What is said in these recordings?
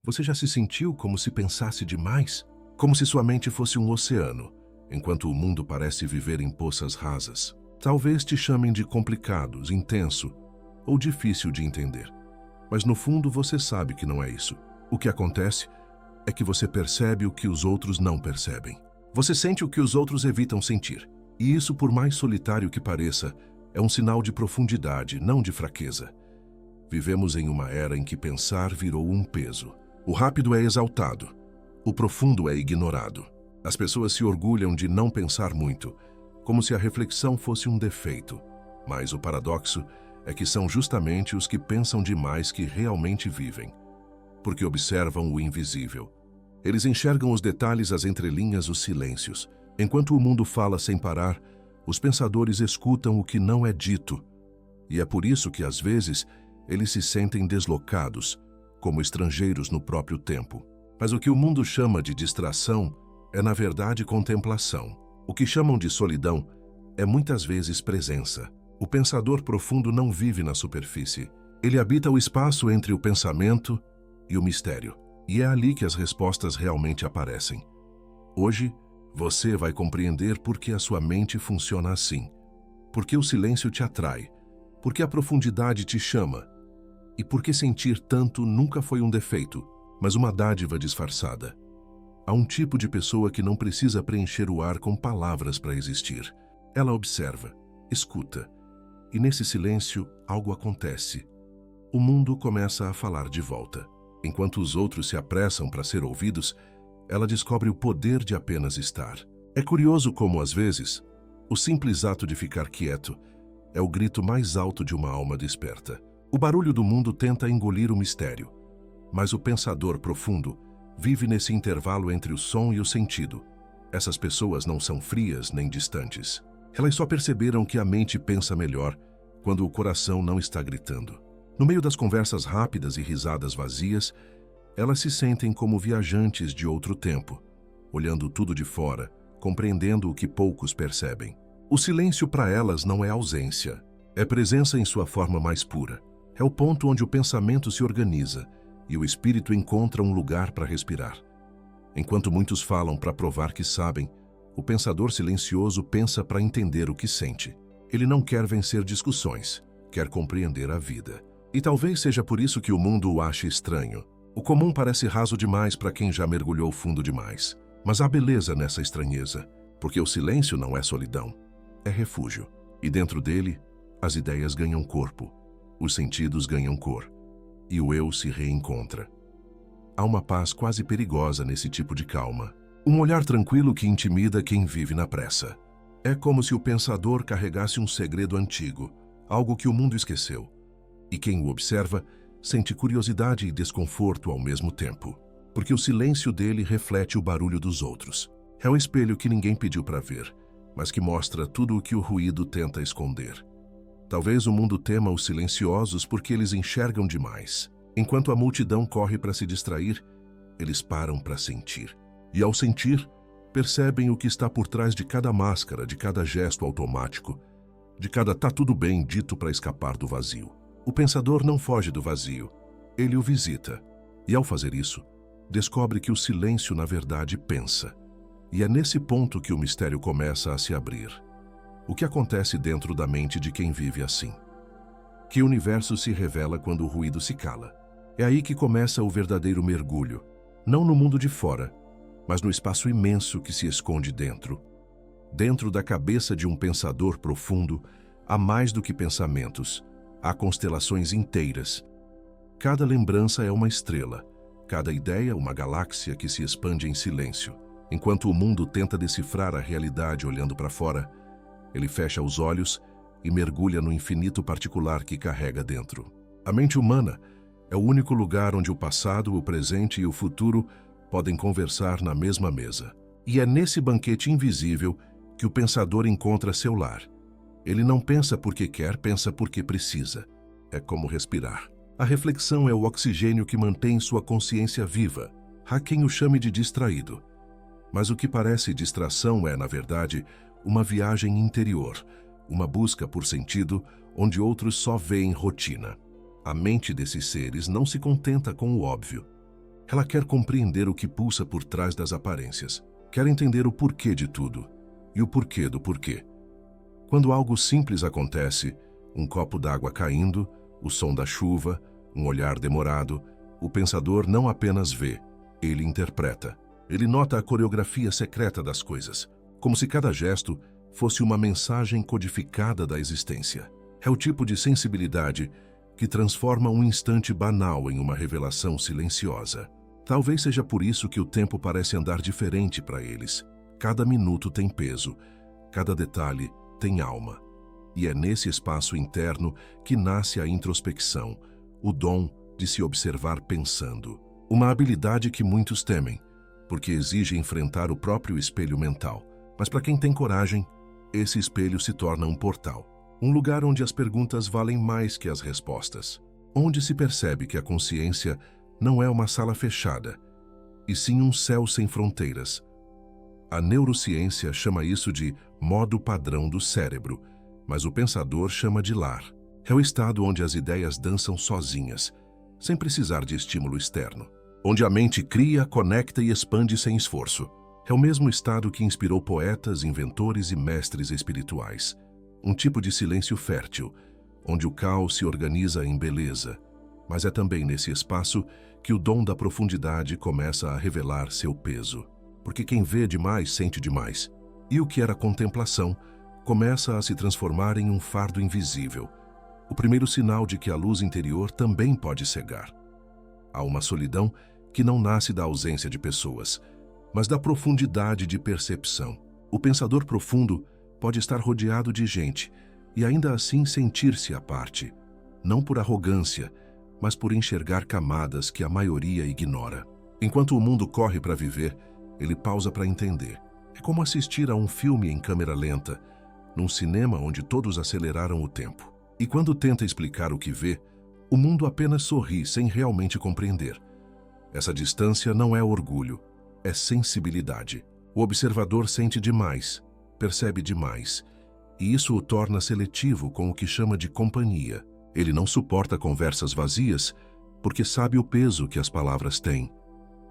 Você já se sentiu como se pensasse demais? Como se sua mente fosse um oceano, enquanto o mundo parece viver em poças rasas? Talvez te chamem de complicados, intenso ou difícil de entender. Mas no fundo você sabe que não é isso. O que acontece é que você percebe o que os outros não percebem. Você sente o que os outros evitam sentir. E isso, por mais solitário que pareça, é um sinal de profundidade, não de fraqueza. Vivemos em uma era em que pensar virou um peso. O rápido é exaltado, o profundo é ignorado. As pessoas se orgulham de não pensar muito, como se a reflexão fosse um defeito. Mas o paradoxo é que são justamente os que pensam demais que realmente vivem, porque observam o invisível. Eles enxergam os detalhes, as entrelinhas, os silêncios. Enquanto o mundo fala sem parar, os pensadores escutam o que não é dito. E é por isso que, às vezes, eles se sentem deslocados, como estrangeiros no próprio tempo. Mas o que o mundo chama de distração é, na verdade, contemplação. O que chamam de solidão é muitas vezes presença. O pensador profundo não vive na superfície. Ele habita o espaço entre o pensamento e o mistério. E é ali que as respostas realmente aparecem. Hoje, você vai compreender por que a sua mente funciona assim. Por que o silêncio te atrai. Por que a profundidade te chama. E por que sentir tanto nunca foi um defeito, mas uma dádiva disfarçada. Há um tipo de pessoa que não precisa preencher o ar com palavras para existir. Ela observa, escuta, e nesse silêncio algo acontece. O mundo começa a falar de volta. Enquanto os outros se apressam para ser ouvidos, ela descobre o poder de apenas estar. É curioso como, às vezes, o simples ato de ficar quieto é o grito mais alto de uma alma desperta. O barulho do mundo tenta engolir o mistério, mas o pensador profundo vive nesse intervalo entre o som e o sentido. Essas pessoas não são frias nem distantes. Elas só perceberam que a mente pensa melhor quando o coração não está gritando. No meio das conversas rápidas e risadas vazias, elas se sentem como viajantes de outro tempo, olhando tudo de fora, compreendendo o que poucos percebem. O silêncio para elas não é ausência, é presença em sua forma mais pura. É o ponto onde o pensamento se organiza e o espírito encontra um lugar para respirar. Enquanto muitos falam para provar que sabem, o pensador silencioso pensa para entender o que sente. Ele não quer vencer discussões, quer compreender a vida. E talvez seja por isso que o mundo o ache estranho. O comum parece raso demais para quem já mergulhou fundo demais. Mas há beleza nessa estranheza, porque o silêncio não é solidão, é refúgio. E dentro dele, as ideias ganham corpo. Os sentidos ganham cor, e o eu se reencontra. Há uma paz quase perigosa nesse tipo de calma. Um olhar tranquilo que intimida quem vive na pressa. É como se o pensador carregasse um segredo antigo, algo que o mundo esqueceu. E quem o observa sente curiosidade e desconforto ao mesmo tempo, porque o silêncio dele reflete o barulho dos outros. É o espelho que ninguém pediu para ver, mas que mostra tudo o que o ruído tenta esconder. Talvez o mundo tema os silenciosos porque eles enxergam demais. Enquanto a multidão corre para se distrair, eles param para sentir. E ao sentir, percebem o que está por trás de cada máscara, de cada gesto automático, de cada "tá tudo bem" dito para escapar do vazio. O pensador não foge do vazio, ele o visita. E ao fazer isso, descobre que o silêncio na verdade pensa. E é nesse ponto que o mistério começa a se abrir. O que acontece dentro da mente de quem vive assim? Que o universo se revela quando o ruído se cala. É aí que começa o verdadeiro mergulho, não no mundo de fora, mas no espaço imenso que se esconde dentro. Dentro da cabeça de um pensador profundo, há mais do que pensamentos, há constelações inteiras. Cada lembrança é uma estrela, cada ideia uma galáxia que se expande em silêncio. Enquanto o mundo tenta decifrar a realidade olhando para fora, ele fecha os olhos e mergulha no infinito particular que carrega dentro. A mente humana é o único lugar onde o passado, o presente e o futuro podem conversar na mesma mesa. E é nesse banquete invisível que o pensador encontra seu lar. Ele não pensa porque quer, pensa porque precisa. É como respirar. A reflexão é o oxigênio que mantém sua consciência viva. Há quem o chame de distraído. Mas o que parece distração é, na verdade, uma viagem interior, uma busca por sentido onde outros só veem rotina. A mente desses seres não se contenta com o óbvio. Ela quer compreender o que pulsa por trás das aparências. Quer entender o porquê de tudo e o porquê do porquê. Quando algo simples acontece, um copo d'água caindo, o som da chuva, um olhar demorado, o pensador não apenas vê, ele interpreta. Ele nota a coreografia secreta das coisas, como se cada gesto fosse uma mensagem codificada da existência. É o tipo de sensibilidade que transforma um instante banal em uma revelação silenciosa. Talvez seja por isso que o tempo parece andar diferente para eles. Cada minuto tem peso, cada detalhe tem alma. E é nesse espaço interno que nasce a introspecção, o dom de se observar pensando. Uma habilidade que muitos temem, porque exige enfrentar o próprio espelho mental. Mas para quem tem coragem, esse espelho se torna um portal. Um lugar onde as perguntas valem mais que as respostas. Onde se percebe que a consciência não é uma sala fechada, e sim um céu sem fronteiras. A neurociência chama isso de modo padrão do cérebro, mas o pensador chama de lar. É o estado onde as ideias dançam sozinhas, sem precisar de estímulo externo. Onde a mente cria, conecta e expande sem esforço. É o mesmo estado que inspirou poetas, inventores e mestres espirituais. Um tipo de silêncio fértil, onde o caos se organiza em beleza. Mas é também nesse espaço que o dom da profundidade começa a revelar seu peso. Porque quem vê demais sente demais. E o que era contemplação começa a se transformar em um fardo invisível. O primeiro sinal de que a luz interior também pode cegar. Há uma solidão que não nasce da ausência de pessoas, mas da profundidade de percepção. O pensador profundo pode estar rodeado de gente e ainda assim sentir-se à parte, não por arrogância, mas por enxergar camadas que a maioria ignora. Enquanto o mundo corre para viver, ele pausa para entender. É como assistir a um filme em câmera lenta, num cinema onde todos aceleraram o tempo. E quando tenta explicar o que vê, o mundo apenas sorri sem realmente compreender. Essa distância não é orgulho, é sensibilidade. O observador sente demais, percebe demais, e isso o torna seletivo com o que chama de companhia. Ele não suporta conversas vazias porque sabe o peso que as palavras têm.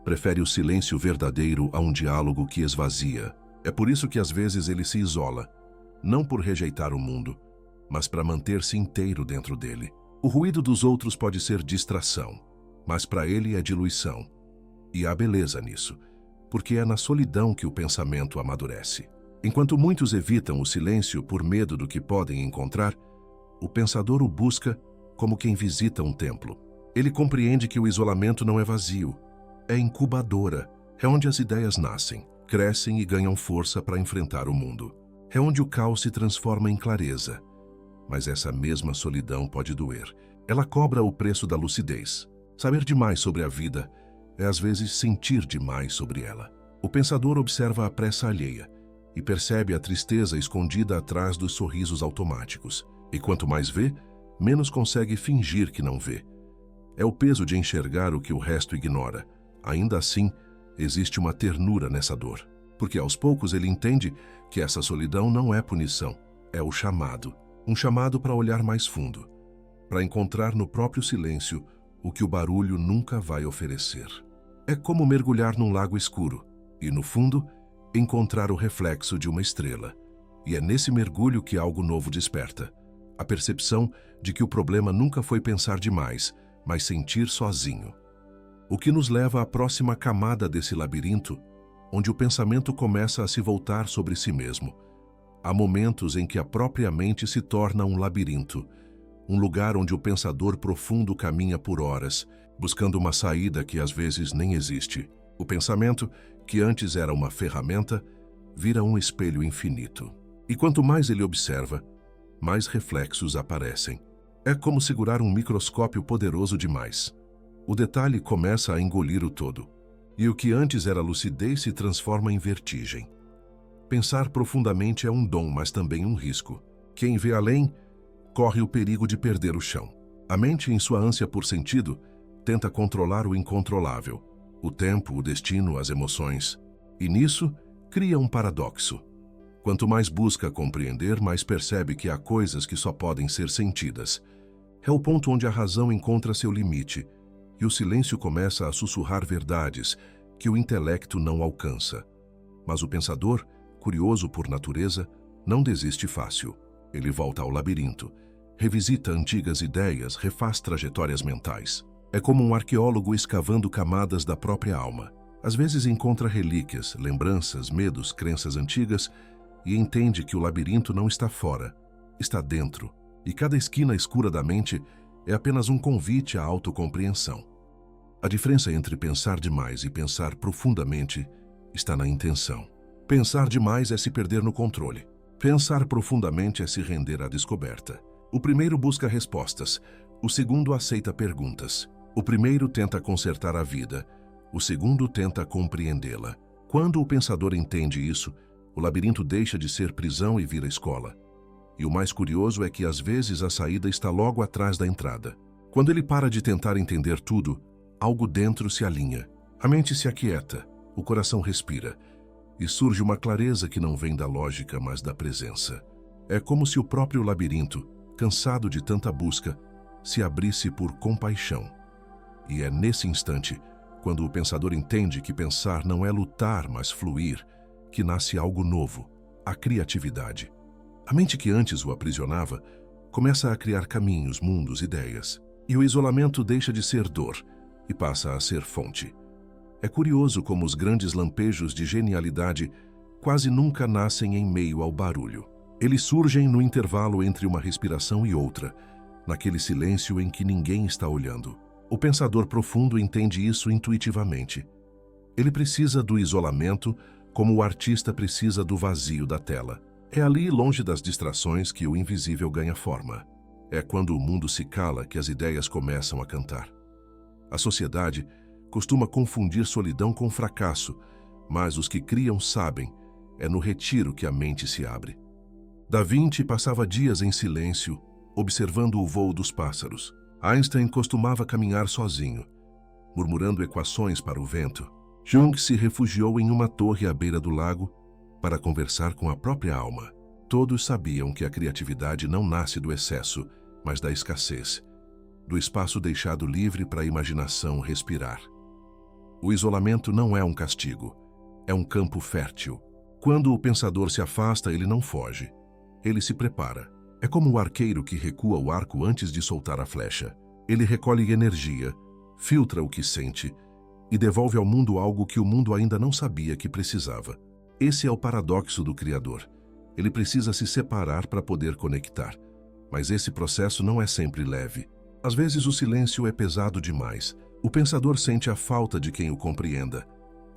Prefere o silêncio verdadeiro a um diálogo que esvazia. É por isso que às vezes ele se isola, não por rejeitar o mundo, mas para manter-se inteiro dentro dele. O ruído dos outros pode ser distração, mas para ele é diluição. E há beleza nisso, porque é na solidão que o pensamento amadurece. Enquanto muitos evitam o silêncio por medo do que podem encontrar, o pensador o busca como quem visita um templo. Ele compreende que o isolamento não é vazio, é incubadora, é onde as ideias nascem, crescem e ganham força para enfrentar o mundo. É onde o caos se transforma em clareza. Mas essa mesma solidão pode doer. Ela cobra o preço da lucidez. Saber demais sobre a vida é às vezes sentir demais sobre ela. O pensador observa a pressa alheia e percebe a tristeza escondida atrás dos sorrisos automáticos. E quanto mais vê, menos consegue fingir que não vê. É o peso de enxergar o que o resto ignora. Ainda assim, existe uma ternura nessa dor. Porque aos poucos ele entende que essa solidão não é punição, é o chamado. Um chamado para olhar mais fundo, para encontrar no próprio silêncio o que o barulho nunca vai oferecer. É como mergulhar num lago escuro e, no fundo, encontrar o reflexo de uma estrela. E é nesse mergulho que algo novo desperta. A percepção de que o problema nunca foi pensar demais, mas sentir sozinho. O que nos leva à próxima camada desse labirinto, onde o pensamento começa a se voltar sobre si mesmo. Há momentos em que a própria mente se torna um labirinto, um lugar onde o pensador profundo caminha por horas, buscando uma saída que às vezes nem existe. O pensamento, que antes era uma ferramenta, vira um espelho infinito. E quanto mais ele observa, mais reflexos aparecem. É como segurar um microscópio poderoso demais. O detalhe começa a engolir o todo, e o que antes era lucidez se transforma em vertigem. Pensar profundamente é um dom, mas também um risco. Quem vê além, corre o perigo de perder o chão. A mente, em sua ânsia por sentido, tenta controlar o incontrolável, o tempo, o destino, as emoções. E nisso, cria um paradoxo. Quanto mais busca compreender, mais percebe que há coisas que só podem ser sentidas. É o ponto onde a razão encontra seu limite e o silêncio começa a sussurrar verdades que o intelecto não alcança. Mas o pensador, curioso por natureza, não desiste fácil. Ele volta ao labirinto, revisita antigas ideias, refaz trajetórias mentais. É como um arqueólogo escavando camadas da própria alma. Às vezes encontra relíquias, lembranças, medos, crenças antigas e entende que o labirinto não está fora, está dentro. E cada esquina escura da mente é apenas um convite à autocompreensão. A diferença entre pensar demais e pensar profundamente está na intenção. Pensar demais é se perder no controle. Pensar profundamente é se render à descoberta. O primeiro busca respostas, o segundo aceita perguntas. O primeiro tenta consertar a vida, o segundo tenta compreendê-la. Quando o pensador entende isso, o labirinto deixa de ser prisão e vira escola. E o mais curioso é que às vezes a saída está logo atrás da entrada. Quando ele para de tentar entender tudo, algo dentro se alinha. A mente se aquieta, o coração respira, e surge uma clareza que não vem da lógica, mas da presença. É como se o próprio labirinto, cansado de tanta busca, se abrisse por compaixão. E é nesse instante, quando o pensador entende que pensar não é lutar, mas fluir, que nasce algo novo, a criatividade. A mente que antes o aprisionava começa a criar caminhos, mundos, ideias. E o isolamento deixa de ser dor e passa a ser fonte. É curioso como os grandes lampejos de genialidade quase nunca nascem em meio ao barulho. Eles surgem no intervalo entre uma respiração e outra, naquele silêncio em que ninguém está olhando. O pensador profundo entende isso intuitivamente. Ele precisa do isolamento como o artista precisa do vazio da tela. É ali, longe das distrações, que o invisível ganha forma. É quando o mundo se cala que as ideias começam a cantar. A sociedade costuma confundir solidão com fracasso, mas os que criam sabem, é no retiro que a mente se abre. Da Vinci passava dias em silêncio, observando o voo dos pássaros. Einstein costumava caminhar sozinho, murmurando equações para o vento. Jung se refugiou em uma torre à beira do lago para conversar com a própria alma. Todos sabiam que a criatividade não nasce do excesso, mas da escassez, do espaço deixado livre para a imaginação respirar. O isolamento não é um castigo, é um campo fértil. Quando o pensador se afasta, ele não foge, ele se prepara. É como o arqueiro que recua o arco antes de soltar a flecha. Ele recolhe energia, filtra o que sente e devolve ao mundo algo que o mundo ainda não sabia que precisava. Esse é o paradoxo do Criador. Ele precisa se separar para poder conectar. Mas esse processo não é sempre leve. Às vezes o silêncio é pesado demais. O pensador sente a falta de quem o compreenda.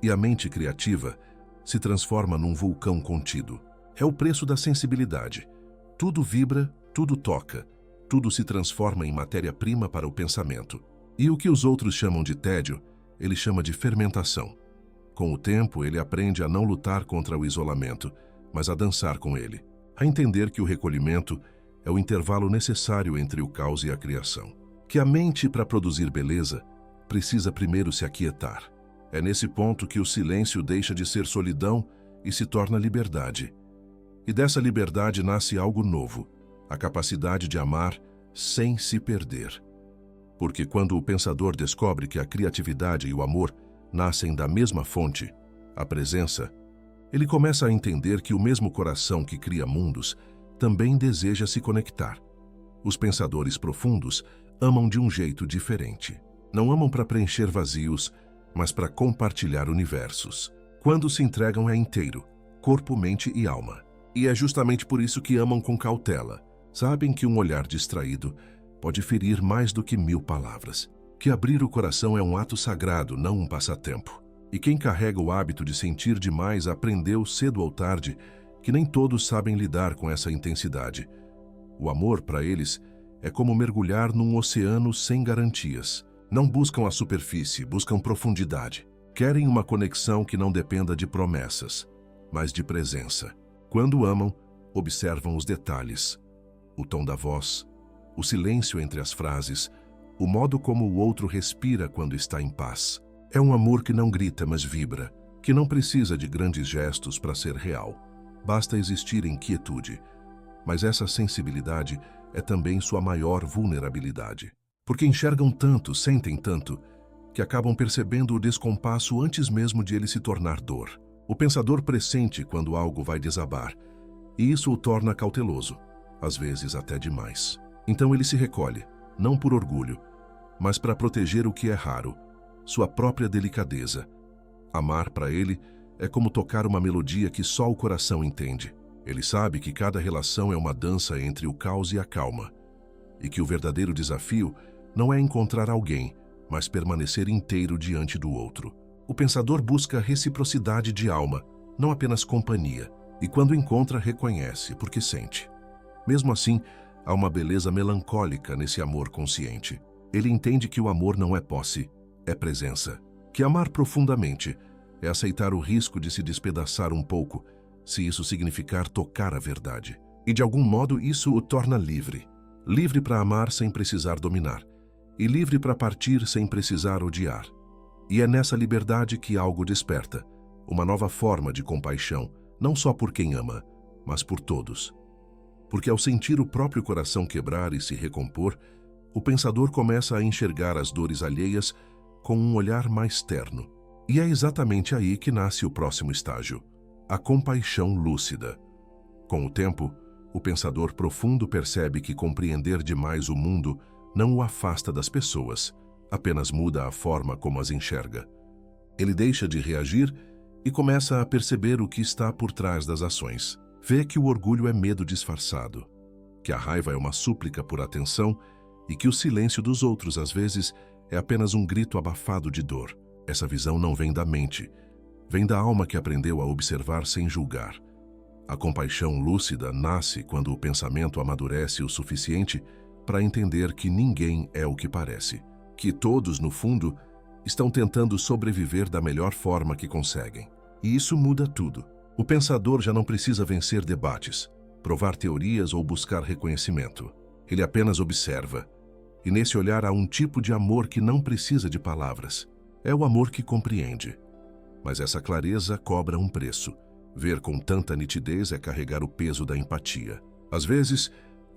E a mente criativa se transforma num vulcão contido. É o preço da sensibilidade. Tudo vibra, tudo toca, tudo se transforma em matéria-prima para o pensamento. E o que os outros chamam de tédio, ele chama de fermentação. Com o tempo, ele aprende a não lutar contra o isolamento, mas a dançar com ele, a entender que o recolhimento é o intervalo necessário entre o caos e a criação. Que a mente, para produzir beleza, precisa primeiro se aquietar. É nesse ponto que o silêncio deixa de ser solidão e se torna liberdade. E dessa liberdade nasce algo novo, a capacidade de amar sem se perder. Porque quando o pensador descobre que a criatividade e o amor nascem da mesma fonte, a presença, ele começa a entender que o mesmo coração que cria mundos também deseja se conectar. Os pensadores profundos amam de um jeito diferente. Não amam para preencher vazios, mas para compartilhar universos. Quando se entregam é inteiro, corpo, mente e alma. E é justamente por isso que amam com cautela. Sabem que um olhar distraído pode ferir mais do que 1000 palavras. Que abrir o coração é um ato sagrado, não um passatempo. E quem carrega o hábito de sentir demais aprendeu cedo ou tarde que nem todos sabem lidar com essa intensidade. O amor, para eles, é como mergulhar num oceano sem garantias. Não buscam a superfície, buscam profundidade. Querem uma conexão que não dependa de promessas, mas de presença. Quando amam, observam os detalhes, o tom da voz, o silêncio entre as frases, o modo como o outro respira quando está em paz. É um amor que não grita, mas vibra, que não precisa de grandes gestos para ser real. Basta existir em quietude. Mas essa sensibilidade é também sua maior vulnerabilidade. Porque enxergam tanto, sentem tanto, que acabam percebendo o descompasso antes mesmo de ele se tornar dor. O pensador pressente quando algo vai desabar, e isso o torna cauteloso, às vezes até demais. Então ele se recolhe, não por orgulho, mas para proteger o que é raro, sua própria delicadeza. Amar para ele é como tocar uma melodia que só o coração entende. Ele sabe que cada relação é uma dança entre o caos e a calma, e que o verdadeiro desafio não é encontrar alguém, mas permanecer inteiro diante do outro. O pensador busca reciprocidade de alma, não apenas companhia, e quando encontra, reconhece, porque sente. Mesmo assim, há uma beleza melancólica nesse amor consciente. Ele entende que o amor não é posse, é presença. Que amar profundamente é aceitar o risco de se despedaçar um pouco, se isso significar tocar a verdade. E de algum modo isso o torna livre. Livre para amar sem precisar dominar. E livre para partir sem precisar odiar. E é nessa liberdade que algo desperta, uma nova forma de compaixão, não só por quem ama, mas por todos. Porque ao sentir o próprio coração quebrar e se recompor, o pensador começa a enxergar as dores alheias com um olhar mais terno. E é exatamente aí que nasce o próximo estágio, a compaixão lúcida. Com o tempo, o pensador profundo percebe que compreender demais o mundo não o afasta das pessoas, apenas muda a forma como as enxerga. Ele deixa de reagir e começa a perceber o que está por trás das ações. Vê que o orgulho é medo disfarçado, que a raiva é uma súplica por atenção e que o silêncio dos outros, às vezes, é apenas um grito abafado de dor. Essa visão não vem da mente, vem da alma que aprendeu a observar sem julgar. A compaixão lúcida nasce quando o pensamento amadurece o suficiente para entender que ninguém é o que parece, que todos, no fundo, estão tentando sobreviver da melhor forma que conseguem. E isso muda tudo. O pensador já não precisa vencer debates, provar teorias ou buscar reconhecimento. Ele apenas observa. E nesse olhar há um tipo de amor que não precisa de palavras. É o amor que compreende. Mas essa clareza cobra um preço. Ver com tanta nitidez é carregar o peso da empatia. Às vezes,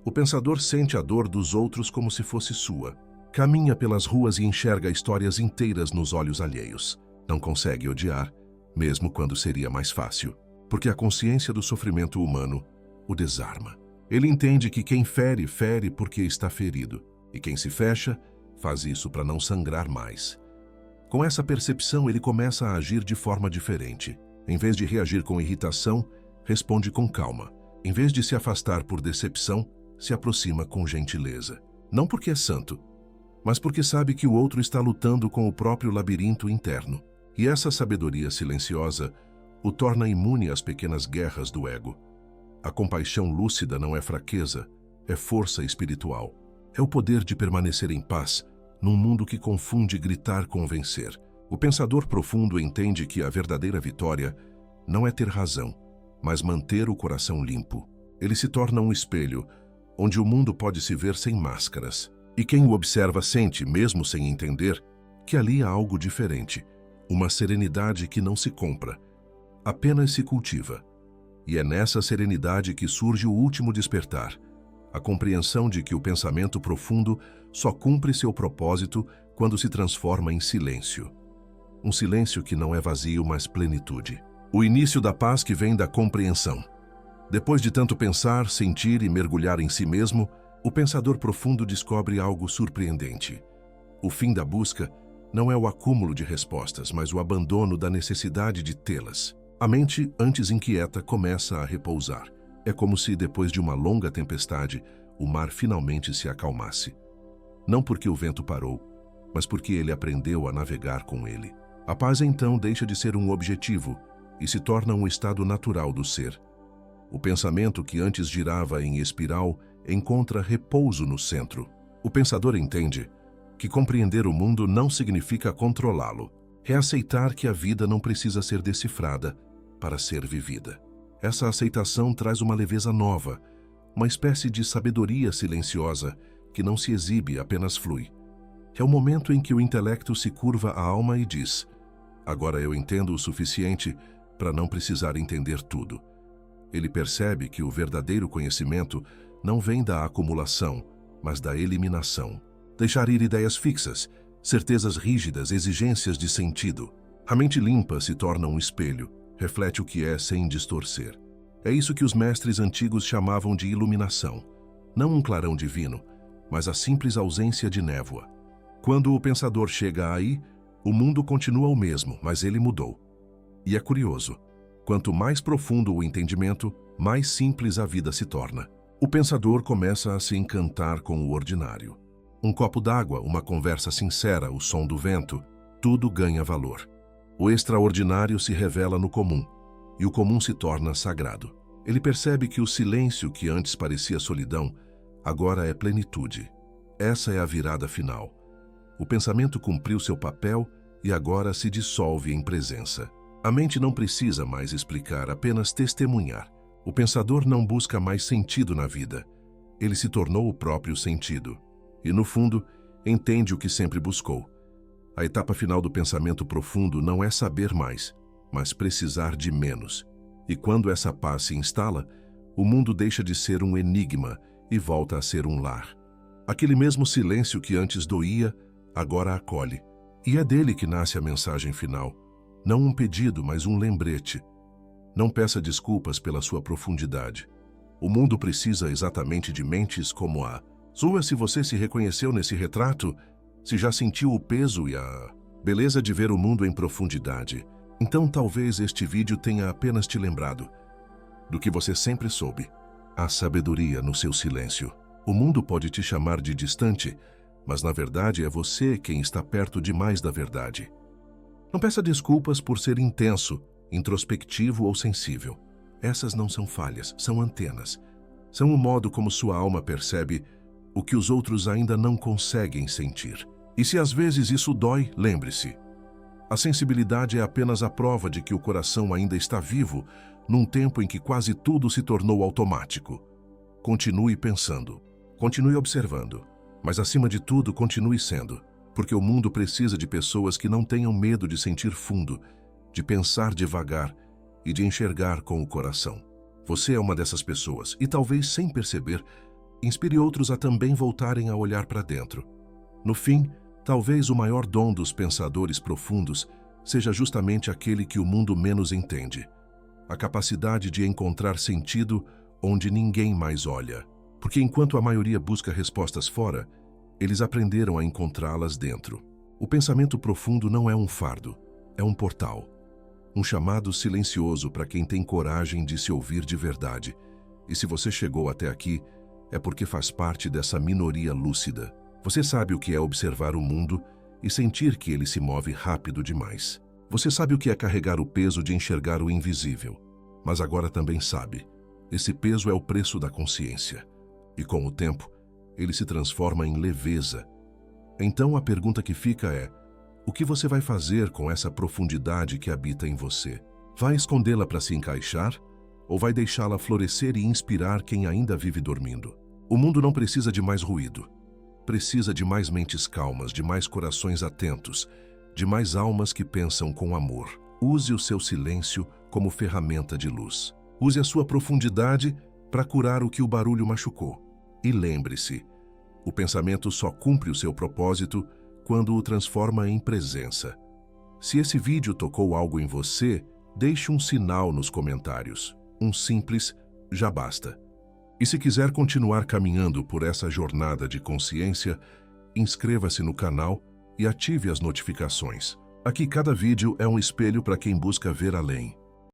o pensador sente a dor dos outros como se fosse sua. Caminha pelas ruas e enxerga histórias inteiras nos olhos alheios. Não consegue odiar, mesmo quando seria mais fácil. Porque a consciência do sofrimento humano o desarma. Ele entende que quem fere, fere porque está ferido. E quem se fecha, faz isso para não sangrar mais. Com essa percepção, ele começa a agir de forma diferente. Em vez de reagir com irritação, responde com calma. Em vez de se afastar por decepção, se aproxima com gentileza. Não porque é santo, mas porque sabe que o outro está lutando com o próprio labirinto interno. E essa sabedoria silenciosa o torna imune às pequenas guerras do ego. A compaixão lúcida não é fraqueza, é força espiritual. É o poder de permanecer em paz, num mundo que confunde gritar com vencer. O pensador profundo entende que a verdadeira vitória não é ter razão, mas manter o coração limpo. Ele se torna um espelho, onde o mundo pode se ver sem máscaras. E quem o observa sente, mesmo sem entender, que ali há algo diferente, uma serenidade que não se compra, apenas se cultiva. E é nessa serenidade que surge o último despertar, a compreensão de que o pensamento profundo só cumpre seu propósito quando se transforma em silêncio. Um silêncio que não é vazio, mas plenitude. O início da paz que vem da compreensão. Depois de tanto pensar, sentir e mergulhar em si mesmo, o pensador profundo descobre algo surpreendente. O fim da busca não é o acúmulo de respostas, mas o abandono da necessidade de tê-las. A mente, antes inquieta, começa a repousar. É como se, depois de uma longa tempestade, o mar finalmente se acalmasse. Não porque o vento parou, mas porque ele aprendeu a navegar com ele. A paz, então, deixa de ser um objetivo e se torna um estado natural do ser. O pensamento que antes girava em espiral encontra repouso no centro. O pensador entende que compreender o mundo não significa controlá-lo. É aceitar que a vida não precisa ser decifrada para ser vivida. Essa aceitação traz uma leveza nova, uma espécie de sabedoria silenciosa que não se exibe, apenas flui. É o momento em que o intelecto se curva à alma e diz: agora eu entendo o suficiente para não precisar entender tudo. Ele percebe que o verdadeiro conhecimento não vem da acumulação, mas da eliminação. Deixar ir ideias fixas, certezas rígidas, exigências de sentido. A mente limpa se torna um espelho, reflete o que é sem distorcer. É isso que os mestres antigos chamavam de iluminação. Não um clarão divino, mas a simples ausência de névoa. Quando o pensador chega aí, o mundo continua o mesmo, mas ele mudou. E é curioso, quanto mais profundo o entendimento, mais simples a vida se torna. O pensador começa a se encantar com o ordinário. Um copo d'água, uma conversa sincera, o som do vento, tudo ganha valor. O extraordinário se revela no comum, e o comum se torna sagrado. Ele percebe que o silêncio que antes parecia solidão, agora é plenitude. Essa é a virada final. O pensamento cumpriu seu papel e agora se dissolve em presença. A mente não precisa mais explicar, apenas testemunhar. O pensador não busca mais sentido na vida. Ele se tornou o próprio sentido. E, no fundo, entende o que sempre buscou. A etapa final do pensamento profundo não é saber mais, mas precisar de menos. E quando essa paz se instala, o mundo deixa de ser um enigma e volta a ser um lar. Aquele mesmo silêncio que antes doía, agora acolhe. E é dele que nasce a mensagem final. Não um pedido, mas um lembrete. Não peça desculpas pela sua profundidade. O mundo precisa exatamente de mentes como a sua. Se você se reconheceu nesse retrato, se já sentiu o peso e a beleza de ver o mundo em profundidade, então talvez este vídeo tenha apenas te lembrado do que você sempre soube. Há sabedoria no seu silêncio. O mundo pode te chamar de distante, mas na verdade é você quem está perto demais da verdade. Não peça desculpas por ser intenso, introspectivo ou sensível. Essas não são falhas, são antenas. São o modo como sua alma percebe o que os outros ainda não conseguem sentir. E se às vezes isso dói, lembre-se. A sensibilidade é apenas a prova de que o coração ainda está vivo, num tempo em que quase tudo se tornou automático. Continue pensando, continue observando, mas acima de tudo continue sendo, porque o mundo precisa de pessoas que não tenham medo de sentir fundo, de pensar devagar e de enxergar com o coração. Você é uma dessas pessoas e talvez, sem perceber, inspire outros a também voltarem a olhar para dentro. No fim, talvez o maior dom dos pensadores profundos seja justamente aquele que o mundo menos entende. A capacidade de encontrar sentido onde ninguém mais olha. Porque enquanto a maioria busca respostas fora, eles aprenderam a encontrá-las dentro. O pensamento profundo não é um fardo, é um portal. Um chamado silencioso para quem tem coragem de se ouvir de verdade. E se você chegou até aqui, é porque faz parte dessa minoria lúcida. Você sabe o que é observar o mundo e sentir que ele se move rápido demais. Você sabe o que é carregar o peso de enxergar o invisível. Mas agora também sabe, esse peso é o preço da consciência. E com o tempo, ele se transforma em leveza. Então a pergunta que fica é: o que você vai fazer com essa profundidade que habita em você? Vai escondê-la para se encaixar? Ou vai deixá-la florescer e inspirar quem ainda vive dormindo? O mundo não precisa de mais ruído. Precisa de mais mentes calmas, de mais corações atentos, de mais almas que pensam com amor. Use o seu silêncio como ferramenta de luz. Use a sua profundidade para curar o que o barulho machucou. E lembre-se, o pensamento só cumpre o seu propósito quando o transforma em presença. Se esse vídeo tocou algo em você, deixe um sinal nos comentários. Um simples já basta. E se quiser continuar caminhando por essa jornada de consciência, inscreva-se no canal e ative as notificações. Aqui cada vídeo é um espelho para quem busca ver além.